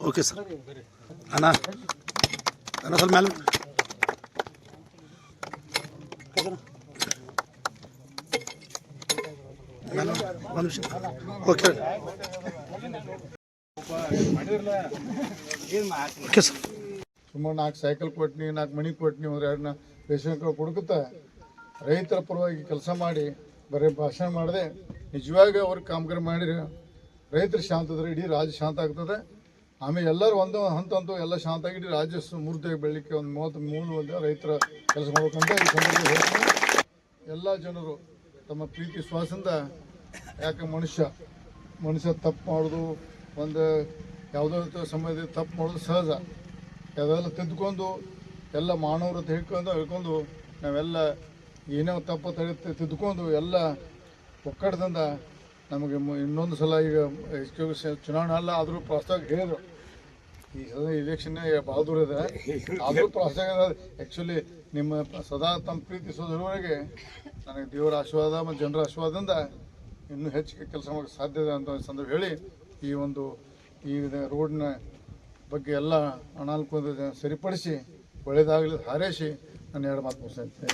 Okay sir. ಅಣ್ಣ ಅಣ್ಣ ಸ್ವಲ್ಪ ಮೇಲೆ ಒಂದು ನಿಮಿಷ. Okay okay sir. ಸುಮಾರು 4 ಸೈಕಲ್ ಕೊಟ್ನಿ, 4 ಮಣಿ ಕೊಟ್ನಿ, ಒಂದು 2 ರೇಷನ್ ಕಾರ್ಡ್ ಕೊಡ್ಕೊತಾ ರೈತರ ಪರವಾಗಿ ಕೆಲಸ ಮಾಡಿ ಬರೀ ಭಾಷಣ ಮಾಡದೆ ನಿಜವಾಗಿ ಅವ್ರಿಗೆ ಕಾಮಗಾರಿ ಮಾಡಿರಿ ರೈತರು ಶಾಂತ ಇದ್ರೆ ಇಡೀ ರಾಜ್ಯ ಶಾಂತ ಆಗ್ತದೆ. ಆಮೇಲೆ ಎಲ್ಲರೂ ಒಂದು ಹಂತ ಎಲ್ಲ ಶಾಂತ ಆಗಿ ಇಡೀ ರಾಜ್ಯ ಮೂರ್ತಿಯಾಗಿ ಬೆಳಲಿಕ್ಕೆ ಒಂದು 33 ರೈತರ ಕೆಲಸ ಮಾಡ್ಬೇಕಂತ ಈ ಸಂದರ್ಭದಲ್ಲಿ ಹೇಳ್ತೀನಿ. ಎಲ್ಲ ಜನರು ತಮ್ಮ ಪ್ರೀತಿ ವಿಶ್ವಾಸದಿಂದ, ಯಾಕೆ ಮನುಷ್ಯ ತಪ್ಪು ಮಾಡೋದು, ಒಂದು ಯಾವುದೋ ಸಮಯದಲ್ಲಿ ತಪ್ಪು ಮಾಡೋದು ಸಹಜ. ಅದೆಲ್ಲ ತಿದ್ದುಕೊಂಡು ಎಲ್ಲ ಮಾನವರು ಅಂತ ಹೇಳ್ಕೊಂಡು ನಾವೆಲ್ಲ ಏನೇ ತಪ್ಪು ತಿದ್ದುಕೊಂಡು ಎಲ್ಲ ಒಕ್ಕಡದಿಂದ ನಮಗೆ ಇನ್ನೊಂದು ಸಲ ಈಗ ಚುನಾವಣೆ ಅಲ್ಲ ಆದರೂ ಪ್ರಸ್ತಾವ ಹೇಳಿದರು. ಈ ಸದ ಇಲೆಕ್ಷನ್ ಭಾಳ ದೂರ ಇದೆ, ಆದರೂ ಪ್ರಸ್ತಾವ ಆ್ಯಕ್ಚುಲಿ ನಿಮ್ಮ ಸದಾ ತಮ್ಮ ಪ್ರೀತಿಸೋದ್ರವರೆಗೆ ನನಗೆ ದೇವರ ಆಶೀರ್ವಾದ ಮತ್ತು ಜನರ ಆಶೀರ್ವಾದದಿಂದ ಇನ್ನೂ ಹೆಚ್ಚಿಗೆ ಕೆಲಸ ಮಾಡೋಕ್ಕೆ ಸಾಧ್ಯ ಇದೆ ಅಂತ ಸಂದರ್ಭ ಹೇಳಿ ಈ ರೋಡ್ನ ಬಗ್ಗೆ ಎಲ್ಲ ಅನಾನುಕೂಲ ಸರಿಪಡಿಸಿ ಒಳ್ಳೆಯದಾಗಲಿ ಹಾರೈಸಿ ನಾನು 2 ಮಾತು ಮುಗಿಸ್ತೇನೆ.